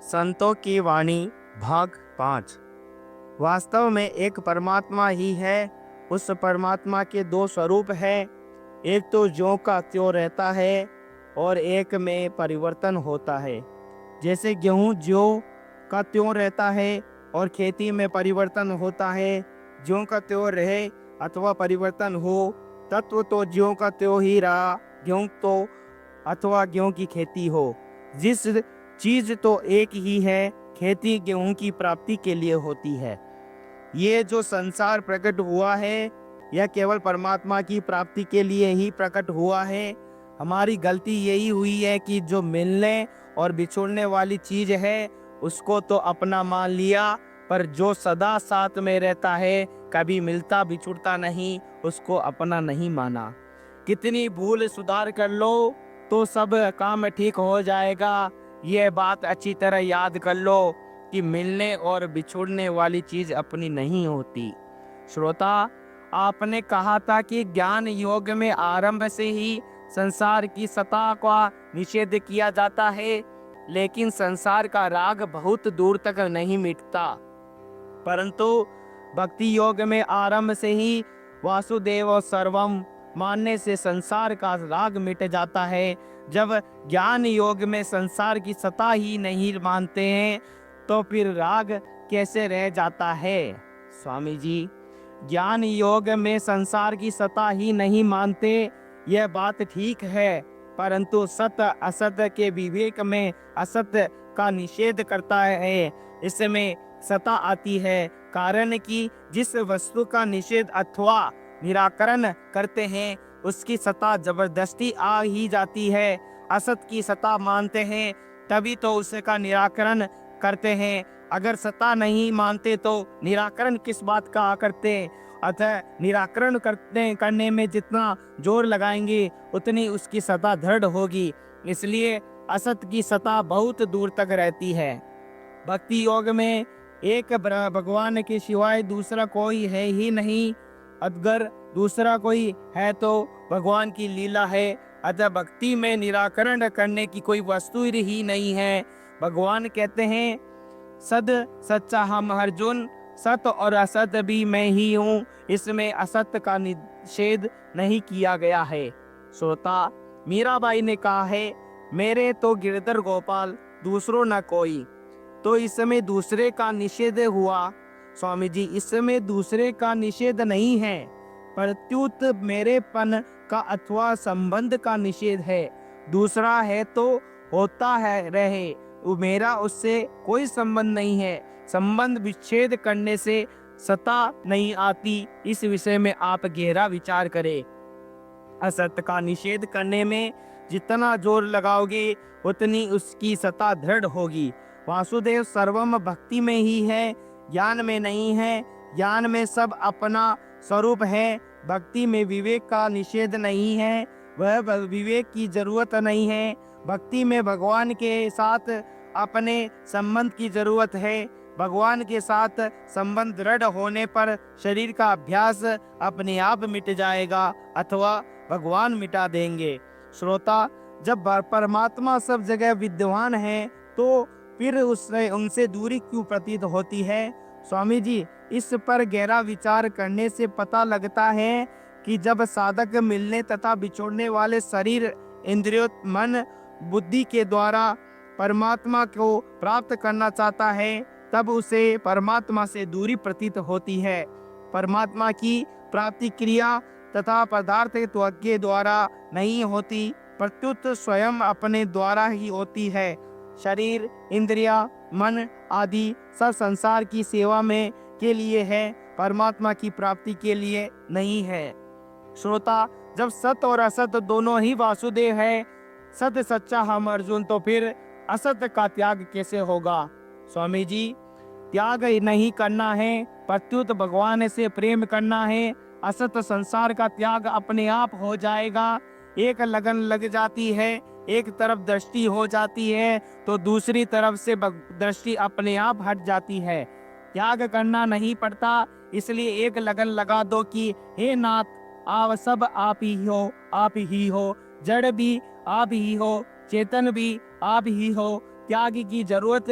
संतों की वाणी भाग 5। वास्तव में एक परमात्मा ही है। उस परमात्मा के दो स्वरूप हैं, एक तो ज्यों का त्यों रहता है और एक में परिवर्तन होता है। जैसे गेहूं ज्यों का त्यों रहता है और खेती में परिवर्तन होता है, ज्यों का त्यों रहे अथवा परिवर्तन हो, तत्व तो ज्यों का त्यों ही रहा, गेहूं तो अथवा गेहूं की खेती हो। जिस चीज तो एक ही है, खेती गेहूं की प्राप्ति के लिए होती है। ये जो संसार प्रकट हुआ है, यह केवल परमात्मा की प्राप्ति के लिए ही प्रकट हुआ है। हमारी गलती यही हुई है कि जो मिलने और बिछुड़ने वाली चीज है उसको तो अपना मान लिया, पर जो सदा साथ में रहता है, कभी मिलता बिछुड़ता नहीं, उसको अपना नहीं माना। कितनी भूल सुधार कर लो तो सब काम ठीक हो जाएगा। यह बात अच्छी तरह याद कर लो कि मिलने और बिछुड़ने वाली चीज अपनी नहीं होती। श्रोता, आपने कहा था कि ज्ञान योग में आरंभ से ही संसार की सत्ता का निषेध किया जाता है, लेकिन संसार का राग बहुत दूर तक नहीं मिटता। परंतु भक्ति योग में आरंभ से ही वासुदेव सर्वम मानने से संसार का राग मिट जाता है। जब ज्ञान योग में संसार की सत्ता ही नहीं मानते हैं तो फिर राग कैसे रह जाता है? स्वामी जी, ज्ञान योग में संसार की सत्ता ही नहीं मानते, यह बात ठीक है, परंतु सत्य असत्य के विवेक में असत्य का निषेध करता है। इसमें सत्ता आती है, कारण कि जिस वस्तु का निषेध अथवा निराकरण करते हैं उसकी सत्ता जबरदस्ती आ ही जाती है। असत की सत्ता मानते हैं तभी तो उसका निराकरण करते हैं। अगर सत्ता नहीं मानते तो निराकरण किस बात का करते? अतः निराकरण करने में जितना जोर लगाएंगे उतनी उसकी सत्ता दृढ़ होगी। इसलिए असत की सत्ता बहुत दूर तक रहती है। भक्ति योग में एक भगवान के सिवाय दूसरा कोई है ही नहीं। अगर दूसरा कोई है तो भगवान की लीला है। अतः भक्ति में निराकरण करने की कोई वस्तु ही नहीं है। भगवान कहते हैं, सद सच्चा हम अर्जुन, सत्य और असत्य भी मैं ही हूँ, इसमें असत्य का निषेध नहीं किया गया है। श्रोता, मीराबाई ने कहा है, मेरे तो गिरधर गोपाल दूसरों न कोई, तो इसमें दूसरे का निषेध हुआ। स्वामी जी, इसमें दूसरे का निषेध नहीं है, प्रत्युत मेरेपन का अथवा संबंध का निषेध है। दूसरा है तो होता है रहे, मेरा उससे कोई संबंध नहीं है। संबंध विच्छेद करने से सत्ता नहीं आती। इस विषय में आप गहरा विचार करें। असत्य का निषेध करने में जितना जोर लगाओगे उतनी उसकी सत्ता दृढ़ होगी। वासुदेव सर्वम भक्ति में ही है, ज्ञान में नहीं है। ज्ञान में सब अपना स्वरूप है। भक्ति में विवेक का निषेध नहीं है, वह विवेक की जरूरत नहीं है। भक्ति में भगवान के साथ अपने संबंध की जरूरत है। भगवान के साथ संबंध दृढ़ होने पर शरीर का अभ्यास अपने आप मिट जाएगा अथवा भगवान मिटा देंगे। श्रोता, जब परमात्मा सब जगह विद्यमान है तो फिर उससे उनसे दूरी क्यों प्रतीत होती है? स्वामी जी, इस पर गहरा विचार करने से पता लगता है कि जब साधक मिलने तथा बिछोड़ने वाले शरीर, इंद्रियों, मन, बुद्धि के द्वारा परमात्मा को प्राप्त करना चाहता है, तब उसे परमात्मा से दूरी प्रतीत होती है। परमात्मा की प्राप्ति क्रिया तथा पदार्थ के द्वारा नहीं होती, प्रत्युत स्वयं अपने द्वारा ही होती है। शरीर, इंद्रिया, मन आदि सब संसार की सेवा में के लिए है, परमात्मा की प्राप्ति के लिए नहीं है। श्रोता, जब सत्य और असत्य दोनों ही वासुदेव है, सत्य सच्चा हम अर्जुन, तो फिर असत्य का त्याग कैसे होगा? स्वामी जी, त्याग नहीं करना है, प्रत्युत भगवान से प्रेम करना है। असत संसार का त्याग अपने आप हो जाएगा। एक लगन लग जाती है, एक तरफ दृष्टि हो जाती है तो दूसरी तरफ से दृष्टि अपने आप हट जाती है। त्याग करना नहीं पड़ता, इसलिए एक लगन लगा दो कि हे नाथ, आप सब आप ही हो, आप ही हो। जड़ भी आप ही हो, चेतन भी आप ही हो, त्याग की जरूरत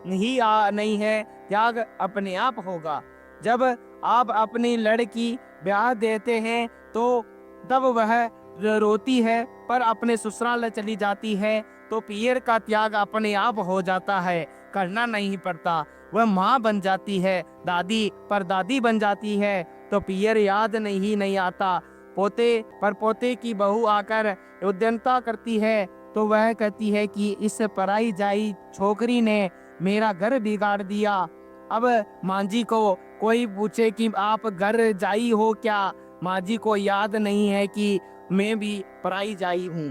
नहीं है, त्याग अपने आप होगा। जब आप अपनी लड़की ब्याह देते हैं तो तब वह रोती है पर अपने ससुराल चली जाती है, तो पियर का त्याग अपने आप हो जाता है, करना नहीं पड़ता। वह माँ बन जाती है, दादी पर दादी बन जाती है, तो पियर याद नहीं आता। पोते पर पोते की बहू आकर उद्यमता करती है, तो वह कहती है कि इस पराई जाई छोकरी ने मेरा घर बिगाड़ दिया। अब माँ जी को कोई पूछे कि आप घर जाई हो क्या, माँ जी को याद नहीं है कि मैं भी पराई जाई हूँ।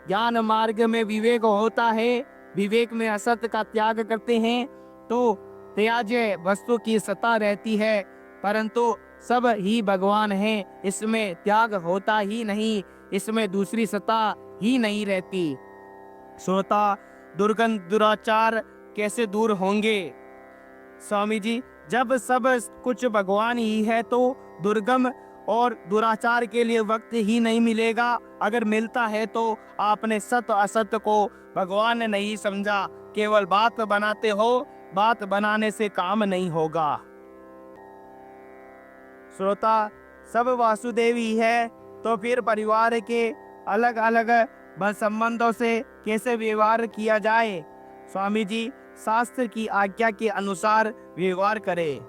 ज्ञान मार्ग में विवेक होता है, विवेक में असत का त्याग करते हैं तो त्याज्य वस्तु की सत्ता रहती है, परंतु सब ही भगवान हैं, इसमें त्याग होता ही नहीं, इसमें दूसरी सत्ता ही नहीं रहती। श्रोता, दुर्गंध दुराचार कैसे दूर होंगे? स्वामी जी, जब सब कुछ भगवान ही है तो दुर्गम और दुराचार के लिए वक्त ही नहीं मिलेगा। अगर मिलता है तो आपने सत्य असत्य को भगवान ने नहीं समझा, केवल बात बनाते हो, बात बनाने से काम नहीं होगा। श्रोता, सब वासुदेव ही है तो फिर परिवार के अलग अलग संबंधों से कैसे व्यवहार किया जाए? स्वामी जी, शास्त्र की आज्ञा के अनुसार व्यवहार करें।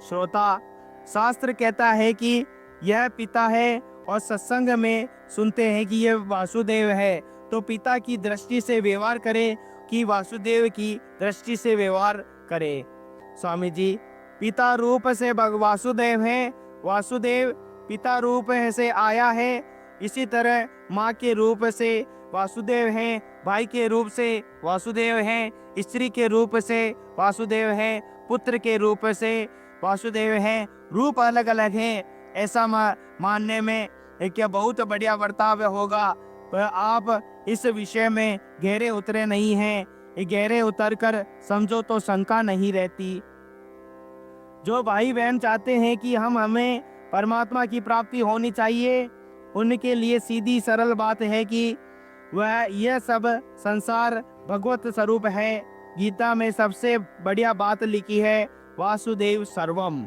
श्रोता, शास्त्र कहता है कि यह पिता है और सत्संग में सुनते हैं कि यह वासुदेव है, तो पिता की दृष्टि से व्यवहार करें कि वासुदेव की दृष्टि से व्यवहार करें। स्वामी जी, पिता रूप से वासुदेव है, वासुदेव पिता रूप से आया है, इसी तरह माँ के रूप से वासुदेव हैं, भाई के रूप से वासुदेव हैं, स्त्री के रूप से वासुदेव हैं, पुत्र के रूप से वासुदेव हैं। रूप अलग अलग हैं, ऐसा मानने में क्या बहुत बढ़िया बर्ताव होगा। पर आप इस विषय में गहरे उतरे नहीं हैं, गहरे उतर कर समझो तो शंका नहीं रहती। जो भाई बहन चाहते हैं कि हमें परमात्मा की प्राप्ति होनी चाहिए, उनके लिए सीधी सरल बात है कि वह यह सब संसार भगवत स्वरूप है। गीता में सबसे बढ़िया बात लिखी है, वासुदेव सर्वम।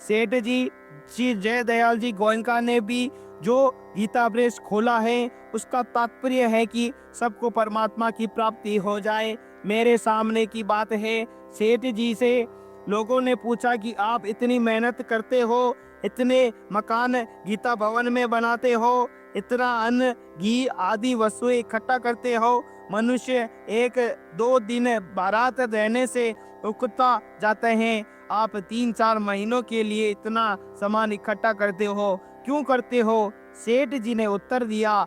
सेठ जी जय दयाल जी गोयनका ने भी जो गीता प्रेस खोला है, उसका तात्पर्य है कि सबको परमात्मा की प्राप्ति हो जाए। मेरे सामने की बात है, सेठ जी से लोगों ने पूछा कि आप इतनी मेहनत करते हो, इतने मकान गीता भवन में बनाते हो, इतना अन्न घी आदि वस्तुएं इकट्ठा करते हो, मनुष्य 1-2 दिन बारात रहने से उकता जाते हैं, आप 3-4 महीनों के लिए इतना सामान इकट्ठा करते हो, क्यों करते हो? सेठ जी ने उत्तर दिया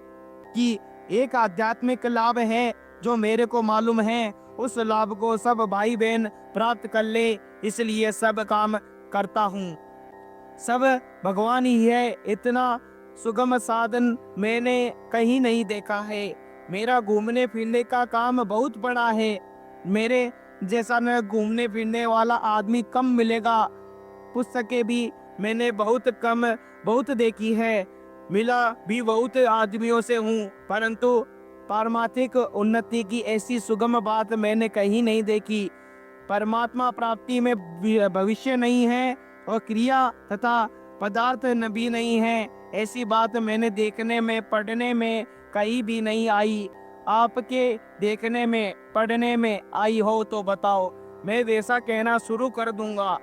कि एक आध्यात्मिक लाभ है जो मेरे को मालूम है, उस लाभ को सब भाई बहन प्राप्त कर ले, इसलिए सब काम करता हूँ। सब भगवान ही है, इतना सुगम साधन मैंने कहीं नहीं देखा है। मेरा घूमने फिरने का काम बहुत बड़ा है, मेरे जैसा न घूमने फिरने वाला आदमी कम मिलेगा। पुस्तकें भी मैंने बहुत देखी है, मिला भी बहुत आदमियों से हूँ, परंतु पारमार्थिक उन्नति की ऐसी सुगम बात मैंने कहीं नहीं देखी। परमात्मा प्राप्ति में भविष्य नहीं है और क्रिया तथा पदार्थ भी नहीं है, ऐसी बात मैंने देखने में पढ़ने में कहीं भी नहीं आई। आपके देखने में पढ़ने में आई हो तो बताओ, मैं वैसा कहना शुरू कर दूंगा।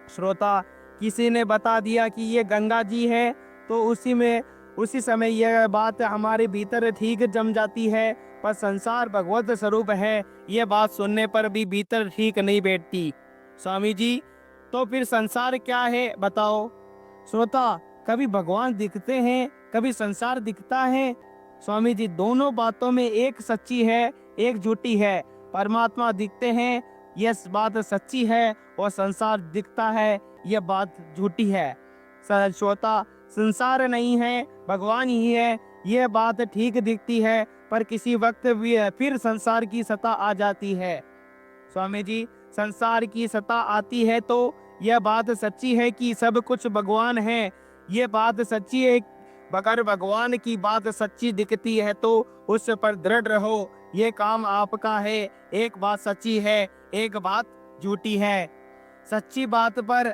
श्रोता, किसी ने बता दिया कि ये गंगा जी है तो उसी समय यह बात हमारे भीतर ठीक जम जाती है, पर संसार भगवत स्वरूप है, यह बात सुनने पर भी भीतर ठीक नहीं बैठती। स्वामी जी, तो फिर संसार क्या है बताओ? श्रोता, कभी भगवान दिखते हैं, कभी संसार दिखता है। स्वामी जी, दोनों बातों में एक सच्ची है, एक झूठी है। परमात्मा दिखते हैं, यह बात सच्ची है, और संसार दिखता है, यह बात झूठी है। श्रोता, संसार नहीं है, भगवान ही है, यह बात ठीक दिखती है, पर किसी वक्त फिर संसार की सत्ता आ जाती है। स्वामी जी, संसार की सत्ता आती है तो यह बात सच्ची है कि सब कुछ भगवान है, यह बात सच्ची है अगर भगवान की बात सच्ची दिखती है तो उस पर दृढ़ रहो। ये काम आपका है। एक बात सच्ची है, एक बात झूठी है। सच्ची बात पर